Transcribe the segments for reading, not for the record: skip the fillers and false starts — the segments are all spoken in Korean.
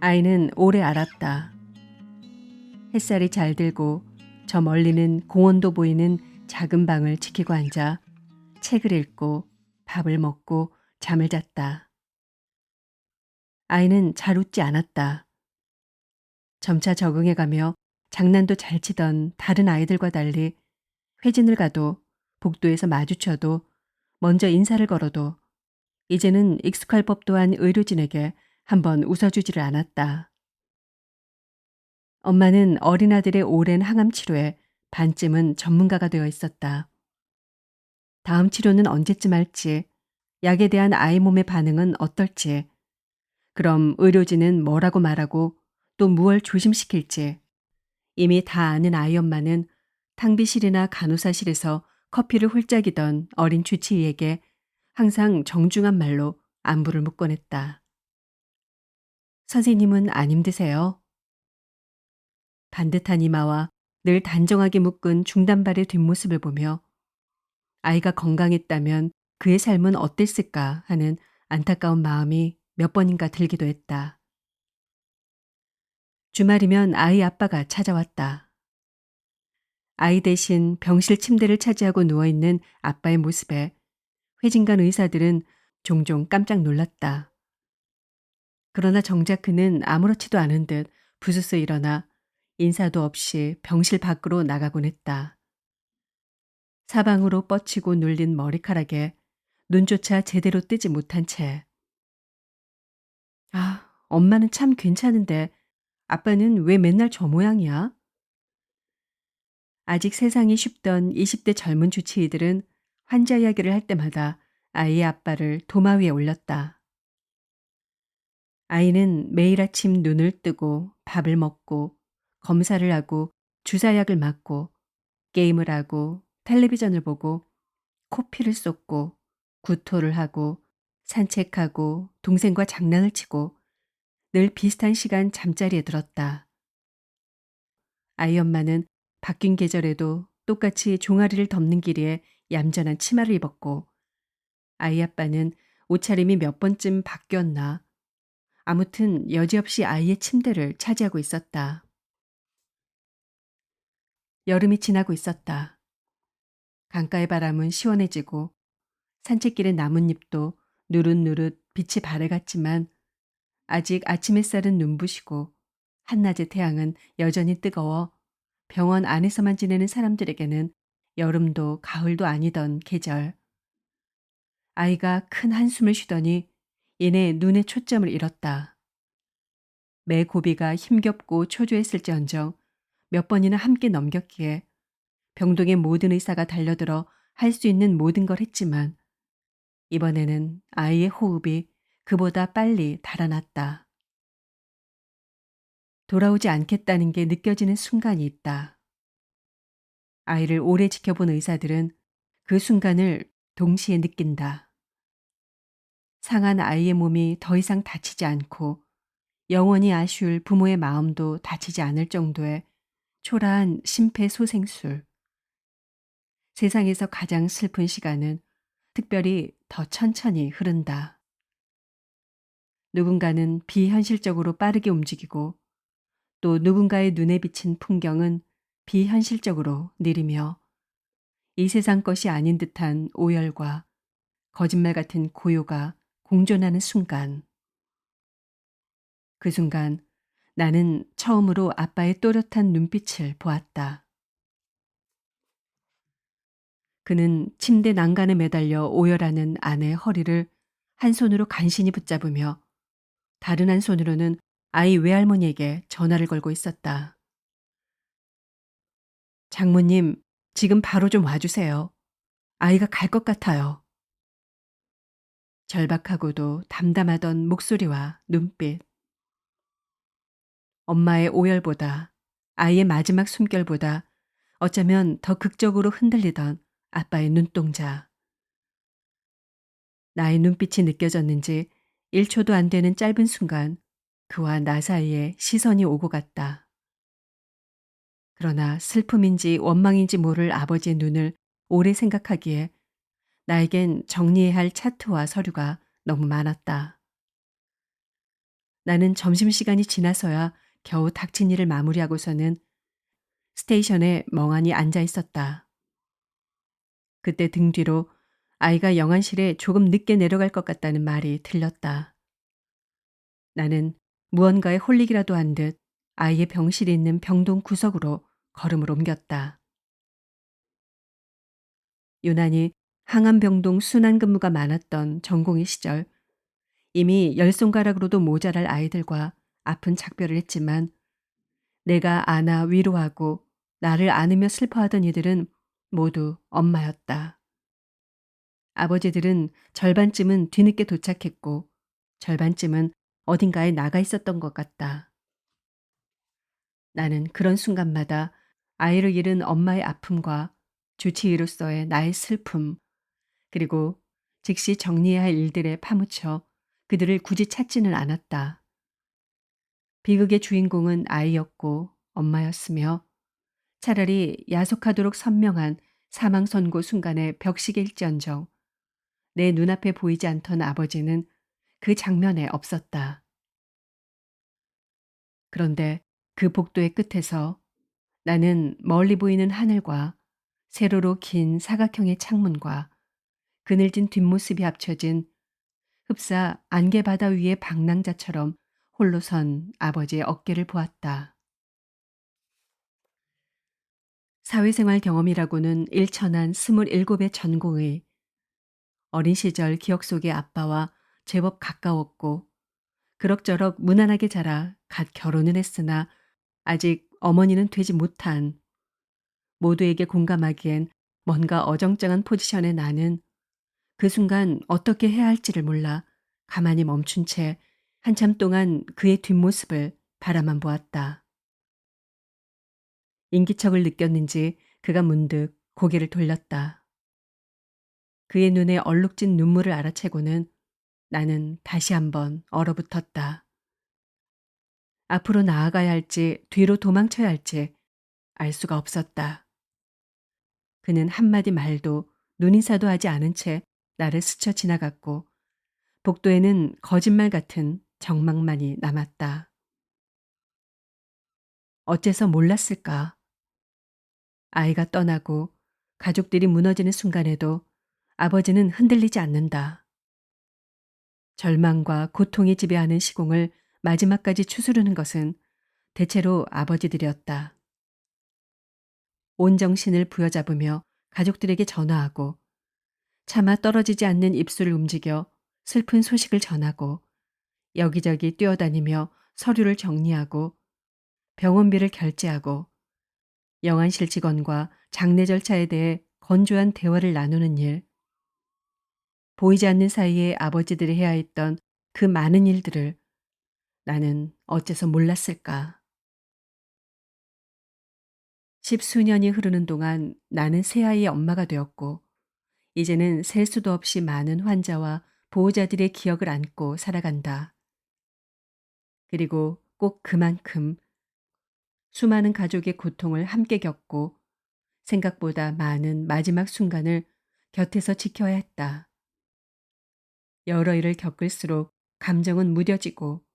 아이는 오래 알았다. 햇살이 잘 들고 저 멀리는 공원도 보이는 작은 방을 지키고 앉아 책을 읽고 밥을 먹고 잠을 잤다. 아이는 잘 웃지 않았다. 점차 적응해가며 장난도 잘 치던 다른 아이들과 달리 회진을 가도 복도에서 마주쳐도 먼저 인사를 걸어도 이제는 익숙할 법도 한 의료진에게 한번 웃어주지를 않았다. 엄마는 어린아들의 오랜 항암 치료에 반쯤은 전문가가 되어 있었다. 다음 치료는 언제쯤 할지, 약에 대한 아이 몸의 반응은 어떨지, 그럼 의료진은 뭐라고 말하고 또 무얼 조심시킬지 이미 다 아는 아이 엄마는 탕비실이나 간호사실에서 커피를 홀짝이던 어린 주치의에게 항상 정중한 말로 안부를 묻곤 했다. 선생님은 안 힘드세요? 반듯한 이마와 늘 단정하게 묶은 중단발의 뒷모습을 보며 아이가 건강했다면 그의 삶은 어땠을까 하는 안타까운 마음이 몇 번인가 들기도 했다. 주말이면 아이 아빠가 찾아왔다. 아이 대신 병실 침대를 차지하고 누워있는 아빠의 모습에 회진간 의사들은 종종 깜짝 놀랐다. 그러나 정작 그는 아무렇지도 않은 듯 부스스 일어나 인사도 없이 병실 밖으로 나가곤 했다. 사방으로 뻗치고 눌린 머리카락에 눈조차 제대로 뜨지 못한 채. 아, 엄마는 참 괜찮은데 아빠는 왜 맨날 저 모양이야? 아직 세상이 쉽던 20대 젊은 주치의들은 환자 이야기를 할 때마다 아이의 아빠를 도마 위에 올렸다. 아이는 매일 아침 눈을 뜨고 밥을 먹고 검사를 하고 주사약을 맞고 게임을 하고 텔레비전을 보고 코피를 쏟고 구토를 하고 산책하고 동생과 장난을 치고 늘 비슷한 시간 잠자리에 들었다. 아이 엄마는 바뀐 계절에도 똑같이 종아리를 덮는 길이에 얌전한 치마를 입었고 아이 아빠는 옷차림이 몇 번쯤 바뀌었나 아무튼 여지없이 아이의 침대를 차지하고 있었다. 여름이 지나고 있었다. 강가의 바람은 시원해지고 산책길의 나뭇잎도 누릇누릇 빛이 발해갔지만 아직 아침 햇살은 눈부시고 한낮의 태양은 여전히 뜨거워 병원 안에서만 지내는 사람들에게는 여름도 가을도 아니던 계절. 아이가 큰 한숨을 쉬더니 이내 눈에 초점을 잃었다. 매 고비가 힘겹고 초조했을지언정 몇 번이나 함께 넘겼기에 병동의 모든 의사가 달려들어 할 수 있는 모든 걸 했지만 이번에는 아이의 호흡이 그보다 빨리 달아났다. 돌아오지 않겠다는 게 느껴지는 순간이 있다. 아이를 오래 지켜본 의사들은 그 순간을 동시에 느낀다. 상한 아이의 몸이 더 이상 다치지 않고 영원히 아쉬울 부모의 마음도 다치지 않을 정도의 초라한 심폐소생술. 세상에서 가장 슬픈 시간은 특별히 더 천천히 흐른다. 누군가는 비현실적으로 빠르게 움직이고 또 누군가의 눈에 비친 풍경은 비현실적으로 느리며 이 세상 것이 아닌 듯한 오열과 거짓말 같은 고요가 공존하는 순간. 그 순간 나는 처음으로 아빠의 또렷한 눈빛을 보았다. 그는 침대 난간에 매달려 오열하는 아내의 허리를 한 손으로 간신히 붙잡으며 다른 한 손으로는 아이 외할머니에게 전화를 걸고 있었다. 장모님, 지금 바로 좀 와주세요. 아이가 갈 것 같아요. 절박하고도 담담하던 목소리와 눈빛. 엄마의 오열보다 아이의 마지막 숨결보다 어쩌면 더 극적으로 흔들리던 아빠의 눈동자. 나의 눈빛이 느껴졌는지 1초도 안 되는 짧은 순간 그와 나 사이에 시선이 오고 갔다. 그러나 슬픔인지 원망인지 모를 아버지의 눈을 오래 생각하기에 나에겐 정리해야 할 차트와 서류가 너무 많았다. 나는 점심시간이 지나서야 겨우 닥친 일을 마무리하고서는 스테이션에 멍하니 앉아 있었다. 그때 등 뒤로 아이가 영안실에 조금 늦게 내려갈 것 같다는 말이 들렸다. 나는 무언가에 홀리기라도 한 듯 아이의 병실이 있는 병동 구석으로 걸음을 옮겼다. 유난히 항암병동 순환근무가 많았던 전공의 시절 이미 열 손가락으로도 모자랄 아이들과 아픈 작별을 했지만 내가 안아 위로하고 나를 안으며 슬퍼하던 이들은 모두 엄마였다. 아버지들은 절반쯤은 뒤늦게 도착했고 절반쯤은 어딘가에 나가 있었던 것 같다. 나는 그런 순간마다 아이를 잃은 엄마의 아픔과 주치의로서의 나의 슬픔, 그리고 즉시 정리해야 할 일들에 파묻혀 그들을 굳이 찾지는 않았다. 비극의 주인공은 아이였고 엄마였으며 차라리 야속하도록 선명한 사망 선고 순간의 벽시계일지언정 내 눈앞에 보이지 않던 아버지는 그 장면에 없었다. 그런데 그 복도의 끝에서 나는 멀리 보이는 하늘과 세로로 긴 사각형의 창문과 그늘진 뒷모습이 합쳐진 흡사 안개바다 위의 방랑자처럼 홀로 선 아버지의 어깨를 보았다. 사회생활 경험이라고는 일천한 27의 전공의 어린 시절 기억 속의 아빠와 제법 가까웠고 그럭저럭 무난하게 자라 갓 결혼은 했으나 아직 어머니는 되지 못한 모두에게 공감하기엔 뭔가 어정쩡한 포지션의 나는 그 순간 어떻게 해야 할지를 몰라 가만히 멈춘 채 한참 동안 그의 뒷모습을 바라만 보았다. 인기척을 느꼈는지 그가 문득 고개를 돌렸다. 그의 눈에 얼룩진 눈물을 알아채고는 나는 다시 한번 얼어붙었다. 앞으로 나아가야 할지 뒤로 도망쳐야 할지 알 수가 없었다. 그는 한마디 말도 눈인사도 하지 않은 채 나를 스쳐 지나갔고 복도에는 거짓말 같은 정막만이 남았다. 어째서 몰랐을까? 아이가 떠나고 가족들이 무너지는 순간에도 아버지는 흔들리지 않는다. 절망과 고통이 지배하는 시공을 마지막까지 추스르는 것은 대체로 아버지들이었다. 온 정신을 부여잡으며 가족들에게 전화하고 차마 떨어지지 않는 입술을 움직여 슬픈 소식을 전하고 여기저기 뛰어다니며 서류를 정리하고 병원비를 결제하고 영안실 직원과 장례 절차에 대해 건조한 대화를 나누는 일, 보이지 않는 사이에 아버지들이 해야 했던 그 많은 일들을 나는 어째서 몰랐을까. 10수년이 흐르는 동안 나는 새아이의 엄마가 되었고 이제는 셀 수도 없이 많은 환자와 보호자들의 기억을 안고 살아간다. 그리고 꼭 그만큼 수많은 가족의 고통을 함께 겪고 생각보다 많은 마지막 순간을 곁에서 지켜야 했다. 여러 일을 겪을수록 감정은 무뎌지고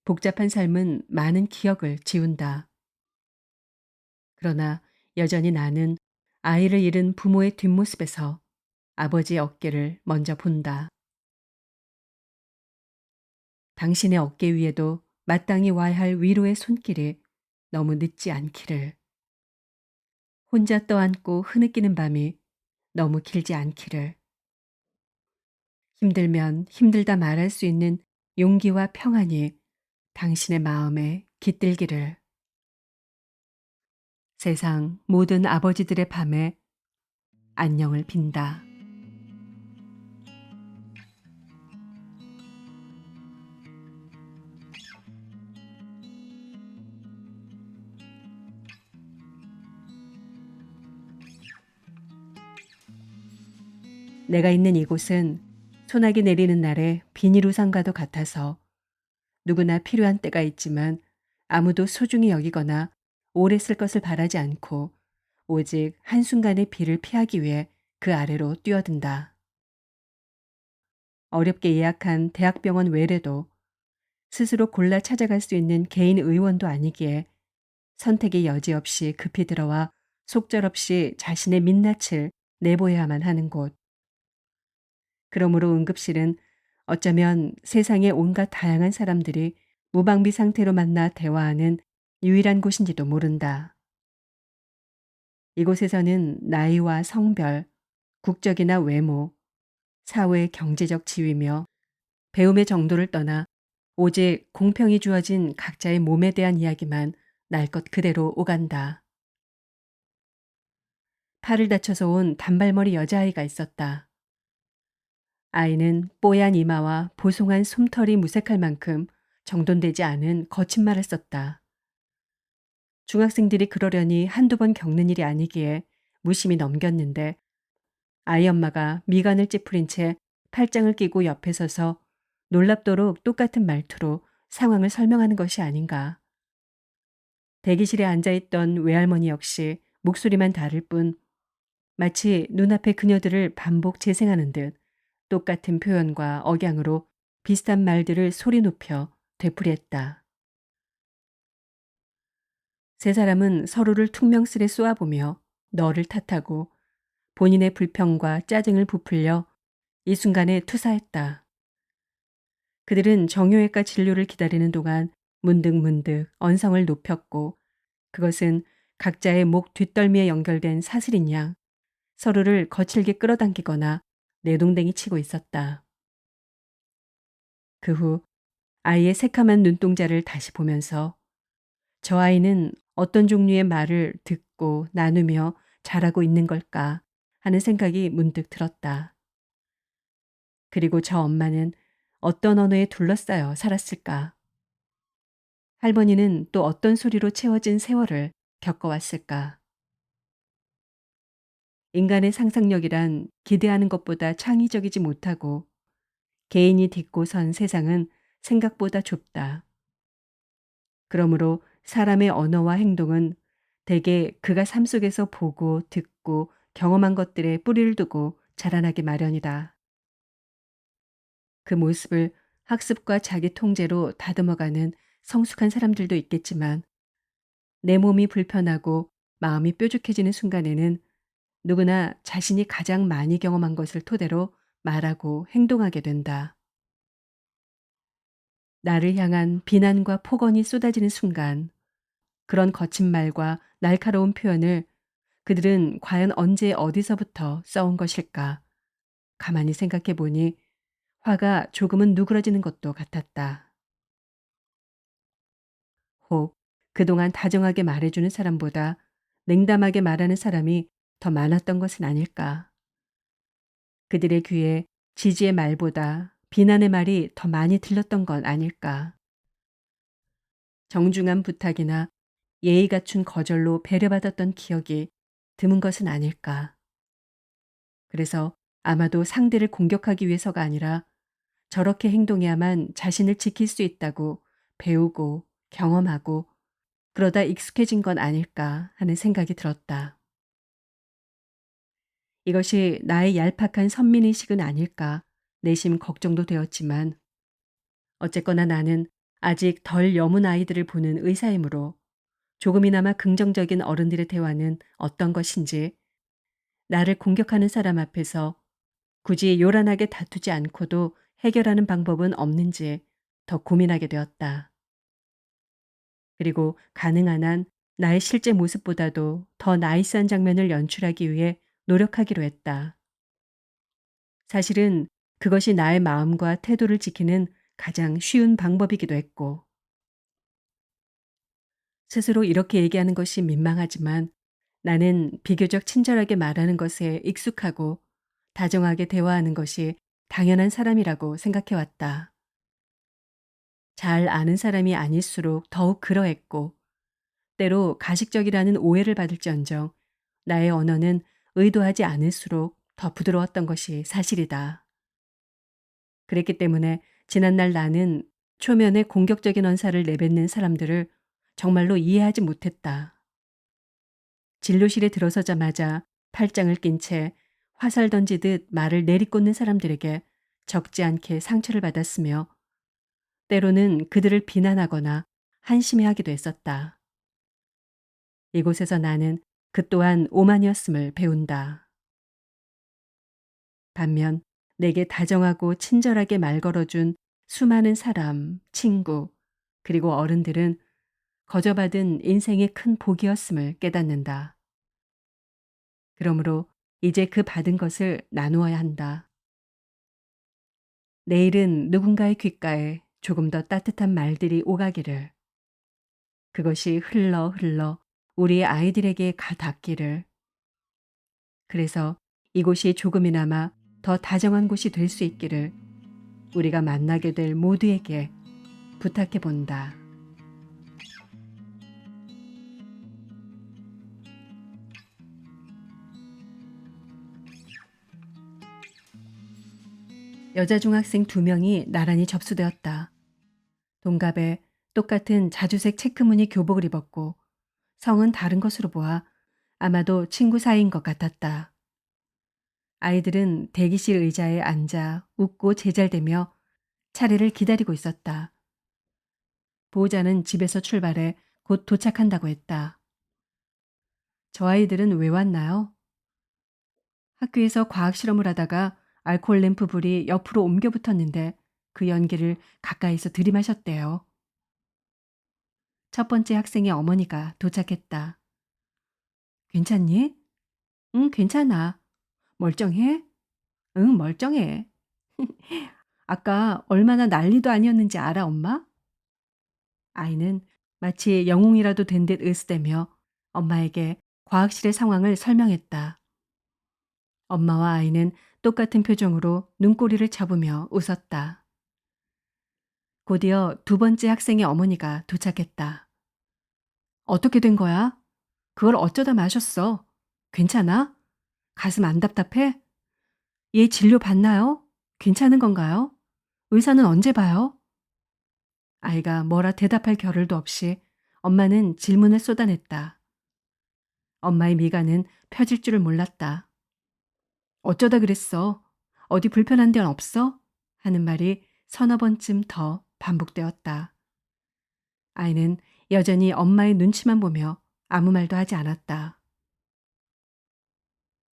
복잡한 삶은 많은 기억을 지운다. 그러나 여전히 나는 아이를 잃은 부모의 뒷모습에서 아버지의 어깨를 먼저 본다. 당신의 어깨 위에도 마땅히 와야 할 위로의 손길이 너무 늦지 않기를. 혼자 떠안고 흐느끼는 밤이 너무 길지 않기를. 힘들면 힘들다 말할 수 있는 용기와 평안이 당신의 마음에 깃들기를. 세상 모든 아버지들의 밤에 안녕을 빈다. 내가 있는 이곳은 소나기 내리는 날에 비닐우산과도 같아서 누구나 필요한 때가 있지만 아무도 소중히 여기거나 오래 쓸 것을 바라지 않고 오직 한순간의 비를 피하기 위해 그 아래로 뛰어든다. 어렵게 예약한 대학병원 외래도 스스로 골라 찾아갈 수 있는 개인 의원도 아니기에 선택의 여지 없이 급히 들어와 속절없이 자신의 민낯을 내보여야만 하는 곳. 그러므로 응급실은 어쩌면 세상의 온갖 다양한 사람들이 무방비 상태로 만나 대화하는 유일한 곳인지도 모른다. 이곳에서는 나이와 성별, 국적이나 외모, 사회 경제적 지위며 배움의 정도를 떠나 오직 공평히 주어진 각자의 몸에 대한 이야기만 날 것 그대로 오간다. 팔을 다쳐서 온 단발머리 여자아이가 있었다. 아이는 뽀얀 이마와 보송한 솜털이 무색할 만큼 정돈되지 않은 거친 말을 썼다. 중학생들이 그러려니 한두 번 겪는 일이 아니기에 무심히 넘겼는데 아이 엄마가 미간을 찌푸린 채 팔짱을 끼고 옆에 서서 놀랍도록 똑같은 말투로 상황을 설명하는 것이 아닌가. 대기실에 앉아있던 외할머니 역시 목소리만 다를 뿐 마치 눈앞의 그녀들을 반복 재생하는 듯 똑같은 표현과 억양으로 비슷한 말들을 소리 높여 되풀이했다. 세 사람은 서로를 퉁명스레 쏘아보며 너를 탓하고 본인의 불평과 짜증을 부풀려 이 순간에 투사했다. 그들은 정형외과 진료를 기다리는 동안 문득문득 언성을 높였고 그것은 각자의 목 뒷덜미에 연결된 사슬인 양 서로를 거칠게 끌어당기거나 내동댕이 치고 있었다. 그 후 아이의 새카만 눈동자를 다시 보면서 저 아이는 어떤 종류의 말을 듣고 나누며 자라고 있는 걸까 하는 생각이 문득 들었다. 그리고 저 엄마는 어떤 언어에 둘러싸여 살았을까? 할머니는 또 어떤 소리로 채워진 세월을 겪어왔을까? 인간의 상상력이란 기대하는 것보다 창의적이지 못하고 개인이 딛고 선 세상은 생각보다 좁다. 그러므로 사람의 언어와 행동은 대개 그가 삶 속에서 보고 듣고 경험한 것들에 뿌리를 두고 자라나기 마련이다. 그 모습을 학습과 자기 통제로 다듬어가는 성숙한 사람들도 있겠지만 내 몸이 불편하고 마음이 뾰족해지는 순간에는 누구나 자신이 가장 많이 경험한 것을 토대로 말하고 행동하게 된다. 나를 향한 비난과 폭언이 쏟아지는 순간 그런 거친 말과 날카로운 표현을 그들은 과연 언제 어디서부터 써온 것일까? 가만히 생각해 보니 화가 조금은 누그러지는 것도 같았다. 혹 그동안 다정하게 말해주는 사람보다 냉담하게 말하는 사람이 더 많았던 것은 아닐까? 그들의 귀에 지지의 말보다 비난의 말이 더 많이 들렸던 건 아닐까? 정중한 부탁이나 예의 갖춘 거절로 배려받았던 기억이 드문 것은 아닐까? 그래서 아마도 상대를 공격하기 위해서가 아니라 저렇게 행동해야만 자신을 지킬 수 있다고 배우고 경험하고 그러다 익숙해진 건 아닐까 하는 생각이 들었다. 이것이 나의 얄팍한 선민의식은 아닐까 내심 걱정도 되었지만 어쨌거나 나는 아직 덜 여문 아이들을 보는 의사이므로 조금이나마 긍정적인 어른들의 대화는 어떤 것인지 나를 공격하는 사람 앞에서 굳이 요란하게 다투지 않고도 해결하는 방법은 없는지 더 고민하게 되었다. 그리고 가능한 한 나의 실제 모습보다도 더 나이스한 장면을 연출하기 위해 노력하기로 했다. 사실은 그것이 나의 마음과 태도를 지키는 가장 쉬운 방법이기도 했고, 스스로 이렇게 얘기하는 것이 민망하지만 나는 비교적 친절하게 말하는 것에 익숙하고 다정하게 대화하는 것이 당연한 사람이라고 생각해왔다. 잘 아는 사람이 아닐수록 더욱 그러했고, 때로 가식적이라는 오해를 받을지언정 나의 언어는 의도하지 않을수록 더 부드러웠던 것이 사실이다. 그랬기 때문에 지난날 나는 초면에 공격적인 언사를 내뱉는 사람들을 정말로 이해하지 못했다. 진료실에 들어서자마자 팔짱을 낀 채 화살 던지듯 말을 내리꽂는 사람들에게 적지 않게 상처를 받았으며 때로는 그들을 비난하거나 한심해하기도 했었다. 이곳에서 나는 그 또한 오만이었음을 배운다. 반면 내게 다정하고 친절하게 말 걸어준 수많은 사람, 친구, 그리고 어른들은 거저받은 인생의 큰 복이었음을 깨닫는다. 그러므로 이제 그 받은 것을 나누어야 한다. 내일은 누군가의 귓가에 조금 더 따뜻한 말들이 오가기를, 그것이 흘러 흘러 우리의 아이들에게 가 닿기를, 그래서 이곳이 조금이나마 더 다정한 곳이 될 수 있기를 우리가 만나게 될 모두에게 부탁해 본다. 여자 중학생 2명이 나란히 접수되었다. 동갑에 똑같은 자주색 체크무늬 교복을 입었고 성은 다른 것으로 보아 아마도 친구 사이인 것 같았다. 아이들은 대기실 의자에 앉아 웃고 제잘대며 차례를 기다리고 있었다. 보호자는 집에서 출발해 곧 도착한다고 했다. 저 아이들은 왜 왔나요? 학교에서 과학 실험을 하다가 알코올 램프 불이 옆으로 옮겨 붙었는데 그 연기를 가까이서 들이마셨대요. 첫 번째 학생의 어머니가 도착했다. 괜찮니? 응, 괜찮아. 멀쩡해? 응, 멀쩡해. 아까 얼마나 난리도 아니었는지 알아, 엄마? 아이는 마치 영웅이라도 된 듯 으스대며 엄마에게 과학실의 상황을 설명했다. 엄마와 아이는 똑같은 표정으로 눈꼬리를 쳐보며 웃었다. 곧이어 2번째 학생의 어머니가 도착했다. 어떻게 된 거야? 그걸 어쩌다 마셨어? 괜찮아? 가슴 안 답답해? 얘 진료 받나요? 괜찮은 건가요? 의사는 언제 봐요? 아이가 뭐라 대답할 겨를도 없이 엄마는 질문을 쏟아냈다. 엄마의 미간은 펴질 줄을 몰랐다. 어쩌다 그랬어? 어디 불편한 데는 없어? 하는 말이 서너 번쯤 더 반복되었다. 아이는 여전히 엄마의 눈치만 보며 아무 말도 하지 않았다.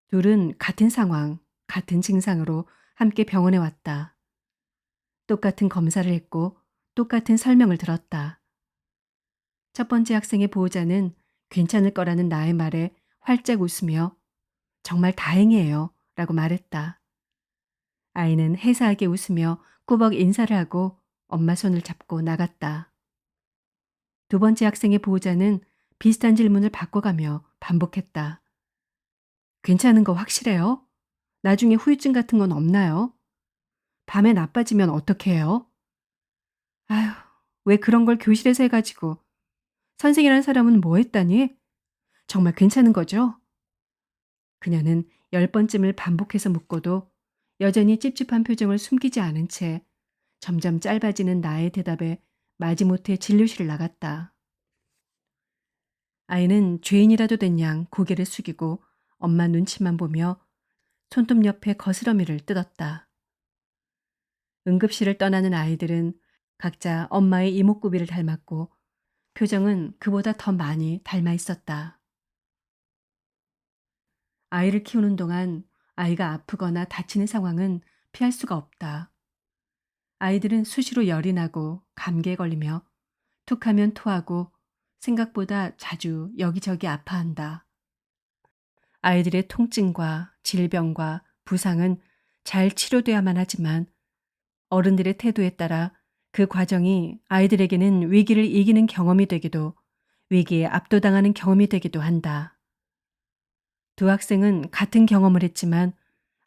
둘은 같은 상황, 같은 증상으로 함께 병원에 왔다. 똑같은 검사를 했고 똑같은 설명을 들었다. 첫 번째 학생의 보호자는 괜찮을 거라는 나의 말에 활짝 웃으며 정말 다행이에요 라고 말했다. 아이는 해사하게 웃으며 꾸벅 인사를 하고 엄마 손을 잡고 나갔다. 2번째 학생의 보호자는 비슷한 질문을 바꿔가며 반복했다. 괜찮은 거 확실해요? 나중에 후유증 같은 건 없나요? 밤에 나빠지면 어떻게 해요? 아휴, 왜 그런 걸 교실에서 해가지고. 선생이라는 사람은 뭐 했다니? 정말 괜찮은 거죠? 그녀는 10번쯤을 반복해서 묻고도 여전히 찝찝한 표정을 숨기지 않은 채 점점 짧아지는 나의 대답에 마지못해 진료실을 나갔다. 아이는 죄인이라도 된 양 고개를 숙이고 엄마 눈치만 보며 손톱 옆에 거스러미를 뜯었다. 응급실을 떠나는 아이들은 각자 엄마의 이목구비를 닮았고 표정은 그보다 더 많이 닮아 있었다. 아이를 키우는 동안 아이가 아프거나 다치는 상황은 피할 수가 없다. 아이들은 수시로 열이 나고 감기에 걸리며 툭하면 토하고 생각보다 자주 여기저기 아파한다. 아이들의 통증과 질병과 부상은 잘 치료돼야만 하지만 어른들의 태도에 따라 그 과정이 아이들에게는 위기를 이기는 경험이 되기도 위기에 압도당하는 경험이 되기도 한다. 두 학생은 같은 경험을 했지만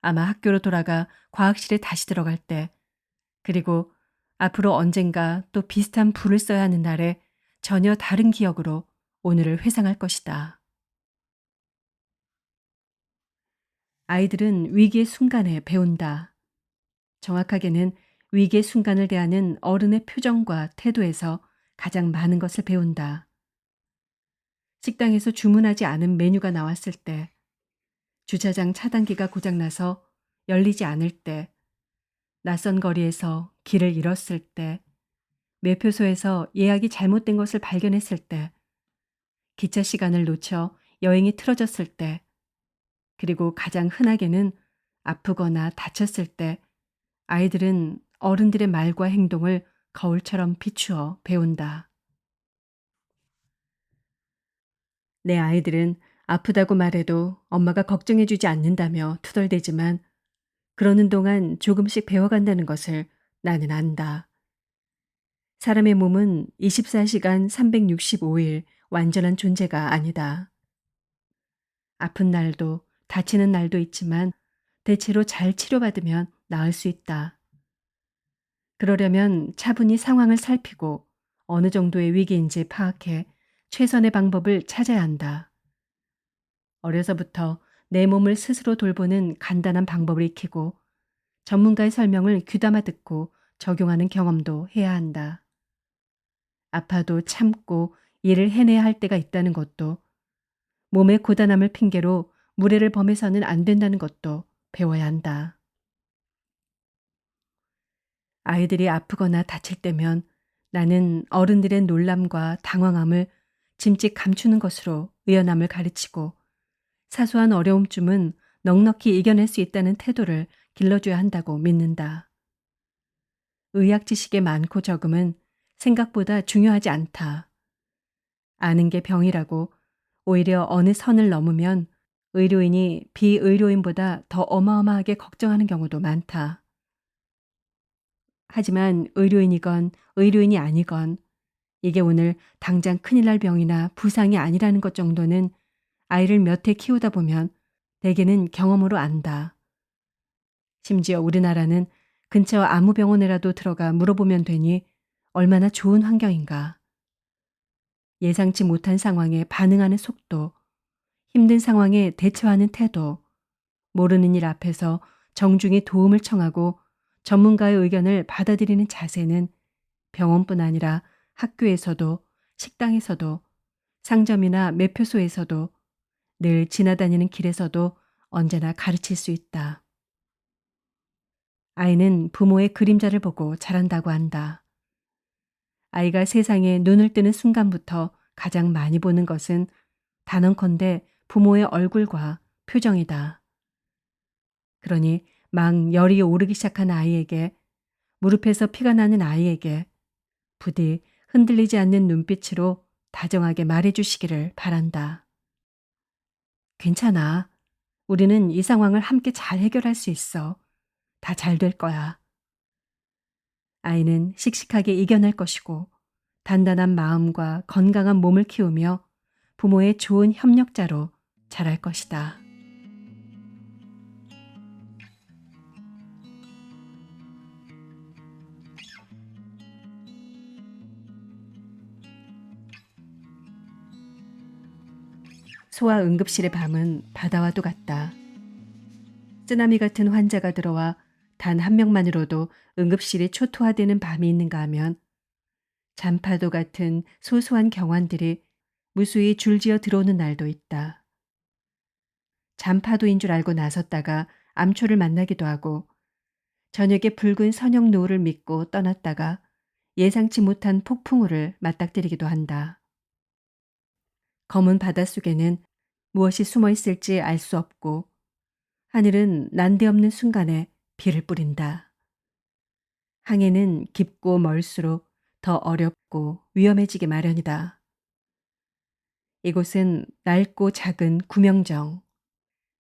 아마 학교로 돌아가 과학실에 다시 들어갈 때 그리고 앞으로 언젠가 또 비슷한 불을 써야 하는 날에 전혀 다른 기억으로 오늘을 회상할 것이다. 아이들은 위기의 순간에 배운다. 정확하게는 위기의 순간을 대하는 어른의 표정과 태도에서 가장 많은 것을 배운다. 식당에서 주문하지 않은 메뉴가 나왔을 때, 주차장 차단기가 고장나서 열리지 않을 때, 낯선 거리에서 길을 잃었을 때, 매표소에서 예약이 잘못된 것을 발견했을 때, 기차 시간을 놓쳐 여행이 틀어졌을 때, 그리고 가장 흔하게는 아프거나 다쳤을 때 아이들은 어른들의 말과 행동을 거울처럼 비추어 배운다. 내 아이들은 아프다고 말해도 엄마가 걱정해주지 않는다며 투덜대지만 그러는 동안 조금씩 배워간다는 것을 나는 안다. 사람의 몸은 24시간 365일 완전한 존재가 아니다. 아픈 날도 다치는 날도 있지만 대체로 잘 치료받으면 나을 수 있다. 그러려면 차분히 상황을 살피고 어느 정도의 위기인지 파악해 최선의 방법을 찾아야 한다. 어려서부터 내 몸을 스스로 돌보는 간단한 방법을 익히고 전문가의 설명을 귀담아 듣고 적용하는 경험도 해야 한다. 아파도 참고 일을 해내야 할 때가 있다는 것도, 몸의 고단함을 핑계로 무례를 범해서는 안 된다는 것도 배워야 한다. 아이들이 아프거나 다칠 때면 나는 어른들의 놀람과 당황함을 짐짓 감추는 것으로 의연함을 가르치고 사소한 어려움쯤은 넉넉히 이겨낼 수 있다는 태도를 길러줘야 한다고 믿는다. 의학 지식의 많고 적음은 생각보다 중요하지 않다. 아는 게 병이라고 오히려 어느 선을 넘으면 의료인이 비의료인보다 더 어마어마하게 걱정하는 경우도 많다. 하지만 의료인이건 의료인이 아니건 이게 오늘 당장 큰일 날 병이나 부상이 아니라는 것 정도는 아이를 몇 해 키우다 보면 대개는 경험으로 안다. 심지어 우리나라는 근처 아무 병원에라도 들어가 물어보면 되니 얼마나 좋은 환경인가. 예상치 못한 상황에 반응하는 속도, 힘든 상황에 대처하는 태도, 모르는 일 앞에서 정중히 도움을 청하고 전문가의 의견을 받아들이는 자세는 병원뿐 아니라 학교에서도, 식당에서도, 상점이나 매표소에서도, 늘 지나다니는 길에서도 언제나 가르칠 수 있다. 아이는 부모의 그림자를 보고 자란다고 한다. 아이가 세상에 눈을 뜨는 순간부터 가장 많이 보는 것은 단언컨대 부모의 얼굴과 표정이다. 그러니 막 열이 오르기 시작한 아이에게, 무릎에서 피가 나는 아이에게 부디 흔들리지 않는 눈빛으로 다정하게 말해주시기를 바란다. 괜찮아. 우리는 이 상황을 함께 잘 해결할 수 있어. 다 잘 될 거야. 아이는 씩씩하게 이겨낼 것이고 단단한 마음과 건강한 몸을 키우며 부모의 좋은 협력자로 자랄 것이다. 소아 응급실의 밤은 바다와도 같다. 쓰나미 같은 환자가 들어와 단 한 명만으로도 응급실이 초토화되는 밤이 있는가 하면 잔파도 같은 소소한 경환들이 무수히 줄지어 들어오는 날도 있다. 잔파도인 줄 알고 나섰다가 암초를 만나기도 하고 저녁에 붉은 선형 노을을 믿고 떠났다가 예상치 못한 폭풍우를 맞닥뜨리기도 한다. 검은 바닷속에는 무엇이 숨어 있을지 알 수 없고 하늘은 난데없는 순간에 비를 뿌린다. 항해는 깊고 멀수록 더 어렵고 위험해지기 마련이다. 이곳은 낡고 작은 구명정,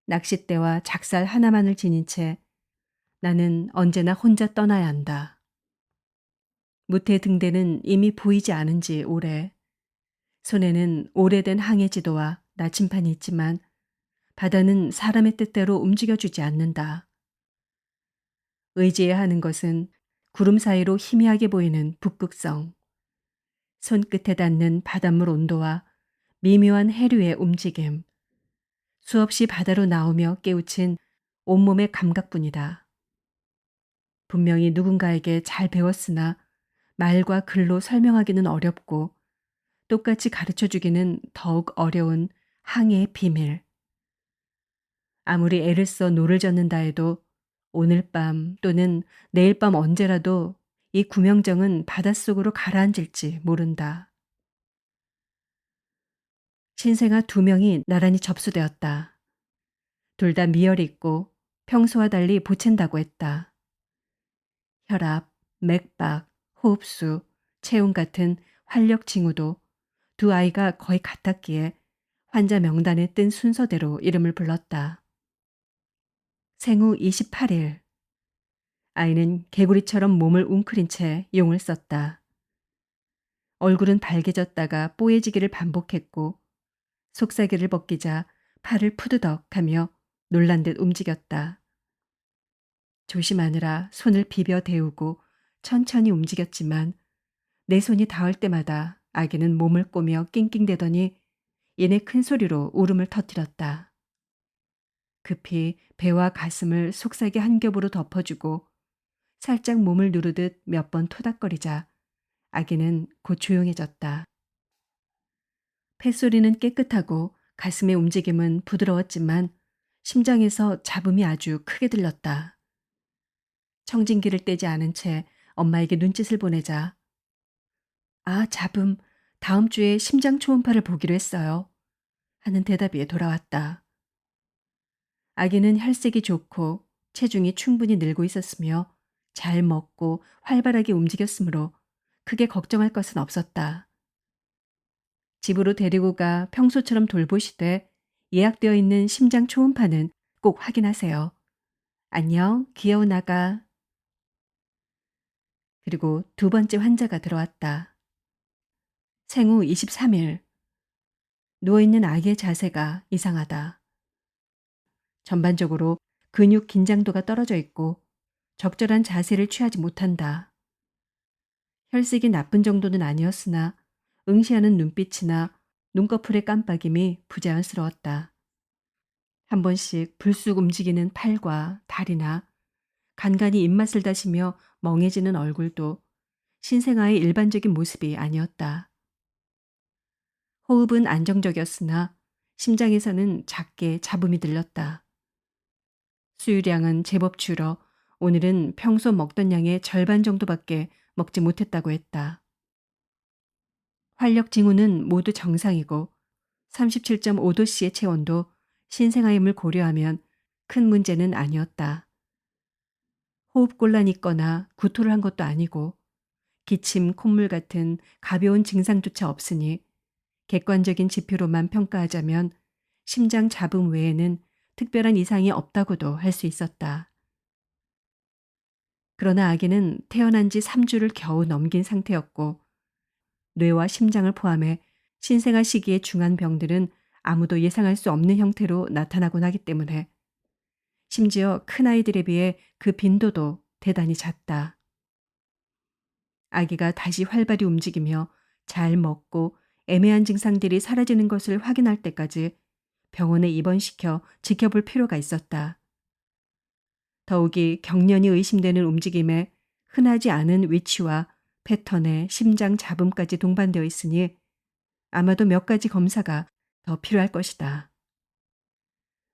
낚싯대와 작살 하나만을 지닌 채 나는 언제나 혼자 떠나야 한다. 무태 등대는 이미 보이지 않은 지 오래. 손에는 오래된 항해 지도와 나침판이 있지만 바다는 사람의 뜻대로 움직여주지 않는다. 의지해야 하는 것은 구름 사이로 희미하게 보이는 북극성, 손끝에 닿는 바닷물 온도와 미묘한 해류의 움직임, 수없이 바다로 나오며 깨우친 온몸의 감각뿐이다. 분명히 누군가에게 잘 배웠으나 말과 글로 설명하기는 어렵고 똑같이 가르쳐주기는 더욱 어려운 항해의 비밀. 아무리 애를 써 노를 젓는다 해도 오늘 밤 또는 내일 밤 언제라도 이 구명정은 바닷속으로 가라앉을지 모른다. 신생아 2명이 나란히 접수되었다. 둘 다 미열이 있고 평소와 달리 보챈다고 했다. 혈압, 맥박, 호흡수, 체온 같은 활력 징후도 두 아이가 거의 같았기에 환자 명단에 뜬 순서대로 이름을 불렀다. 생후 28일. 아이는 개구리처럼 몸을 웅크린 채 용을 썼다. 얼굴은 발개졌다가 뽀얘지기를 반복했고 속사개를 벗기자 팔을 푸드덕하며 놀란 듯 움직였다. 조심하느라 손을 비벼 대우고 천천히 움직였지만 내 손이 닿을 때마다 아기는 몸을 꼬며 낑낑대더니 이내 큰 소리로 울음을 터뜨렸다. 급히 배와 가슴을 속삭이 한 겹으로 덮어주고 살짝 몸을 누르듯 몇 번 토닥거리자 아기는 곧 조용해졌다. 폐소리는 깨끗하고 가슴의 움직임은 부드러웠지만 심장에서 잡음이 아주 크게 들렸다. 청진기를 떼지 않은 채 엄마에게 눈짓을 보내자 아, 잡음, 다음 주에 심장 초음파를 보기로 했어요. 하는 대답이 돌아왔다. 아기는 혈색이 좋고 체중이 충분히 늘고 있었으며 잘 먹고 활발하게 움직였으므로 크게 걱정할 것은 없었다. 집으로 데리고 가 평소처럼 돌보시되 예약되어 있는 심장 초음파는 꼭 확인하세요. 안녕, 귀여운 아가. 그리고 2번째 환자가 들어왔다. 생후 23일. 누워있는 아기의 자세가 이상하다. 전반적으로 근육 긴장도가 떨어져 있고 적절한 자세를 취하지 못한다. 혈색이 나쁜 정도는 아니었으나 응시하는 눈빛이나 눈꺼풀의 깜빡임이 부자연스러웠다. 한 번씩 불쑥 움직이는 팔과 다리나 간간히 입맛을 다시며 멍해지는 얼굴도 신생아의 일반적인 모습이 아니었다. 호흡은 안정적이었으나 심장에서는 작게 잡음이 들렸다. 수유량은 제법 줄어 오늘은 평소 먹던 양의 절반 정도밖에 먹지 못했다고 했다. 활력 징후는 모두 정상이고 37.5도씨의 체온도 신생아임을 고려하면 큰 문제는 아니었다. 호흡곤란이 있거나 구토를 한 것도 아니고 기침, 콧물 같은 가벼운 증상조차 없으니 객관적인 지표로만 평가하자면 심장 잡음 외에는 특별한 이상이 없다고도 할 수 있었다. 그러나 아기는 태어난 지 3주를 겨우 넘긴 상태였고 뇌와 심장을 포함해 신생아 시기의 중한 병들은 아무도 예상할 수 없는 형태로 나타나곤 하기 때문에 심지어 큰아이들에 비해 그 빈도도 대단히 잦다. 아기가 다시 활발히 움직이며 잘 먹고 애매한 증상들이 사라지는 것을 확인할 때까지 병원에 입원시켜 지켜볼 필요가 있었다. 더욱이 경련이 의심되는 움직임에 흔하지 않은 위치와 패턴의 심장 잡음까지 동반되어 있으니 아마도 몇 가지 검사가 더 필요할 것이다.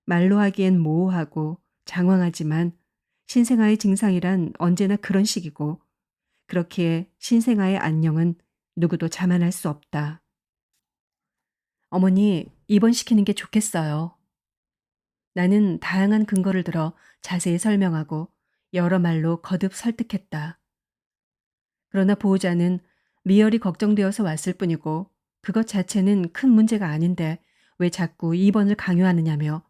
말로 하기엔 모호하고 장황하지만 신생아의 증상이란 언제나 그런 식이고 그렇기에 신생아의 안녕은 누구도 자만할 수 없다. 어머니, 입원시키는 게 좋겠어요. 나는 다양한 근거를 들어 자세히 설명하고 여러 말로 거듭 설득했다. 그러나 보호자는 미열이 걱정되어서 왔을 뿐이고 그것 자체는 큰 문제가 아닌데 왜 자꾸 입원을 강요하느냐며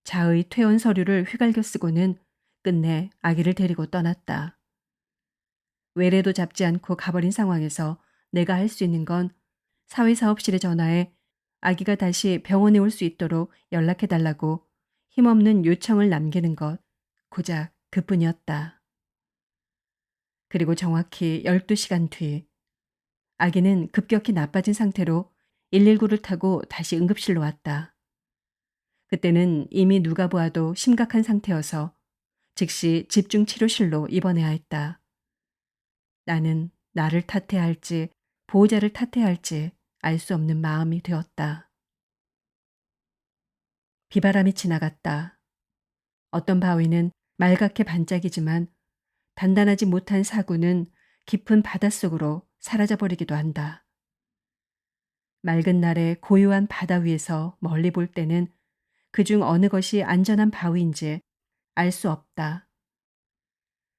자의 퇴원 서류를 휘갈겨 쓰고는 끝내 아기를 데리고 떠났다. 외래도 잡지 않고 가버린 상황에서 내가 할 수 있는 건 사회사업실에 전화해 아기가 다시 병원에 올 수 있도록 연락해달라고 힘없는 요청을 남기는 것, 고작 그뿐이었다. 그리고 정확히 12시간 뒤 아기는 급격히 나빠진 상태로 119를 타고 다시 응급실로 왔다. 그때는 이미 누가 보아도 심각한 상태여서 즉시 집중치료실로 입원해야 했다. 나는 나를 탓해야 할지 보호자를 탓해야 할지 알 수 없는 마음이 되었다. 비바람이 지나갔다. 어떤 바위는 말갛게 반짝이지만 단단하지 못한 사구는 깊은 바닷속으로 사라져버리기도 한다. 맑은 날에 고요한 바다 위에서 멀리 볼 때는 그중 어느 것이 안전한 바위인지 알 수 없다.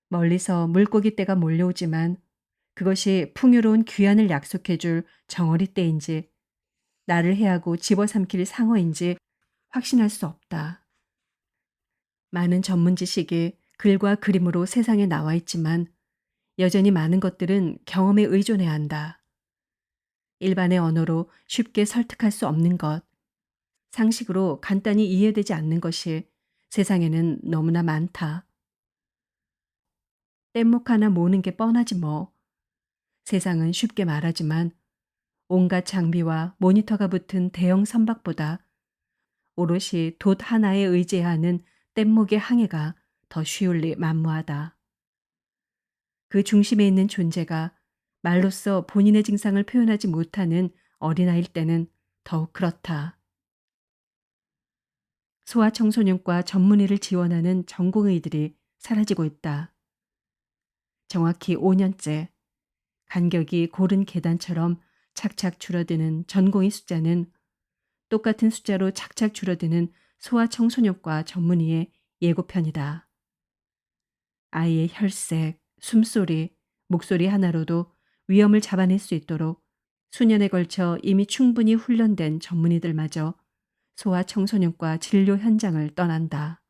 멀리서 물고기 떼가 몰려오지만 그것이 풍요로운 귀환을 약속해줄 정어리 떼인지 나를 해하고 집어삼킬 상어인지 확신할 수 없다. 많은 전문 지식이 글과 그림으로 세상에 나와 있지만 여전히 많은 것들은 경험에 의존해야 한다. 일반의 언어로 쉽게 설득할 수 없는 것, 상식으로 간단히 이해되지 않는 것이 세상에는 너무나 많다. 뗏목 하나 모으는 게 뻔하지 뭐. 세상은 쉽게 말하지만 온갖 장비와 모니터가 붙은 대형 선박보다 오롯이 돛 하나에 의지해야 하는 뗏목의 항해가 더 쉬울리 만무하다. 그 중심에 있는 존재가 말로써 본인의 증상을 표현하지 못하는 어린아이일 때는 더욱 그렇다. 소아청소년과 전문의를 지원하는 전공의들이 사라지고 있다. 정확히 5년째 간격이 고른 계단처럼 착착 줄어드는 전공의 숫자는 똑같은 숫자로 착착 줄어드는 소아청소년과 전문의의 예고편이다. 아이의 혈색, 숨소리, 목소리 하나로도 위험을 잡아낼 수 있도록 수년에 걸쳐 이미 충분히 훈련된 전문의들마저 소아청소년과 진료 현장을 떠난다.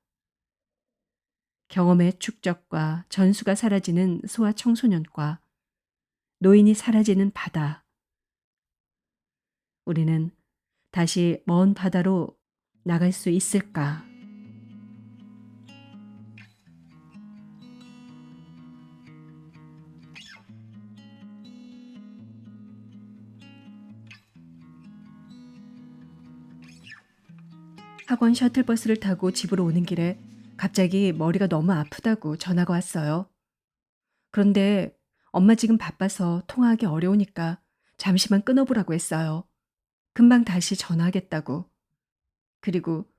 경험의 축적과 전수가 사라지는 소아청소년과 노인이 사라지는 바다. 우리는 다시 먼 바다로 나갈 수 있을까? 학원 셔틀버스를 타고 집으로 오는 길에 갑자기 머리가 너무 아프다고 전화가 왔어요. 그런데 엄마 지금 바빠서 통화하기 어려우니까 잠시만 끊어보라고 했어요. 금방 다시 전화하겠다고. 그리고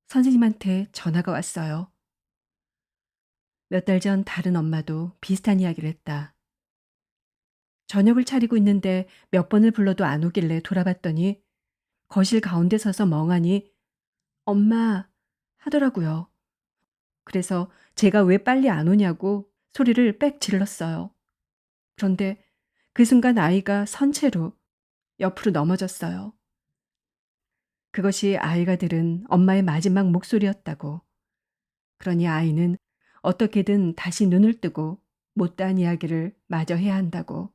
선생님한테 전화가 왔어요. 몇 달 전 다른 엄마도 비슷한 이야기를 했다. 저녁을 차리고 있는데 몇 번을 불러도 안 오길래 돌아봤더니 거실 가운데 서서 멍하니 엄마 하더라고요. 그래서 제가 왜 빨리 안 오냐고 소리를 빽 질렀어요. 그런데 그 순간 아이가 선체로 옆으로 넘어졌어요. 그것이 아이가 들은 엄마의 마지막 목소리였다고. 그러니 아이는 어떻게든 다시 눈을 뜨고 못다한 이야기를 마저 해야 한다고.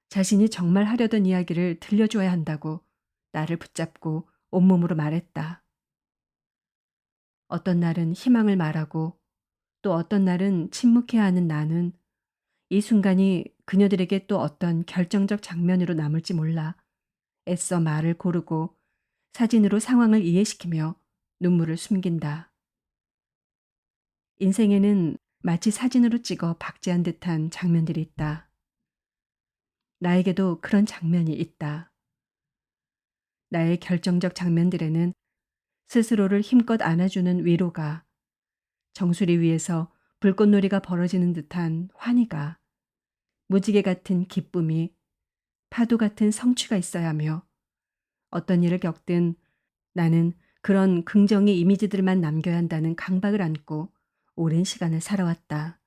자신이 정말 하려던 이야기를 들려줘야 한다고 나를 붙잡고 온몸으로 말했다. 어떤 날은 희망을 말하고 또 어떤 날은 침묵해야 하는 나는 이 순간이 그녀들에게 또 어떤 결정적 장면으로 남을지 몰라 애써 말을 고르고 사진으로 상황을 이해시키며 눈물을 숨긴다. 인생에는 마치 사진으로 찍어 박제한 듯한 장면들이 있다. 나에게도 그런 장면이 있다. 나의 결정적 장면들에는 스스로를 힘껏 안아주는 위로가, 정수리 위에서 불꽃놀이가 벌어지는 듯한 환희가, 무지개 같은 기쁨이, 파도 같은 성취가 있어야 하며 어떤 일을 겪든 나는 그런 긍정의 이미지들만 남겨야 한다는 강박을 안고 오랜 시간을 살아왔다.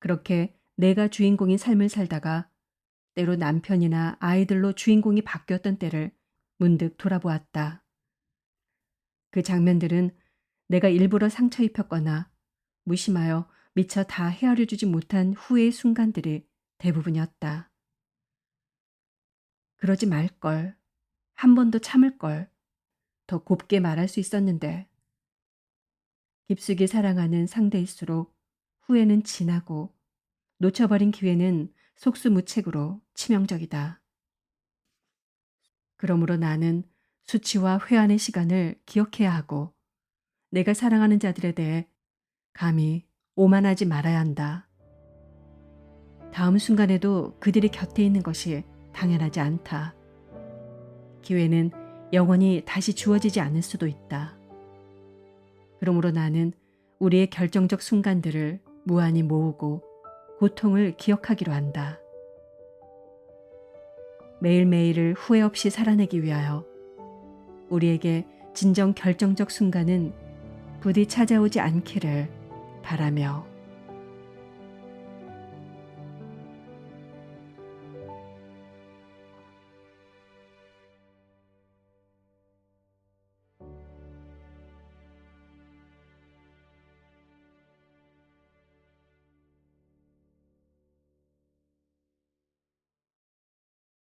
그렇게 내가 주인공인 삶을 살다가 때로 남편이나 아이들로 주인공이 바뀌었던 때를 문득 돌아보았다. 그 장면들은 내가 일부러 상처 입혔거나 무심하여 미처 다 헤아려주지 못한 후회의 순간들이 대부분이었다. 그러지 말걸. 한 번 더 참을걸. 더 곱게 말할 수 있었는데. 깊숙이 사랑하는 상대일수록 후회는 진하고 놓쳐버린 기회는 속수무책으로 치명적이다. 그러므로 나는 수치와 회한의 시간을 기억해야 하고 내가 사랑하는 자들에 대해 감히 오만하지 말아야 한다. 다음 순간에도 그들이 곁에 있는 것이 당연하지 않다. 기회는 영원히 다시 주어지지 않을 수도 있다. 그러므로 나는 우리의 결정적 순간들을 무한히 모으고 고통을 기억하기로 한다. 매일매일을 후회 없이 살아내기 위하여 우리에게 진정 결정적 순간은 부디 찾아오지 않기를 바라며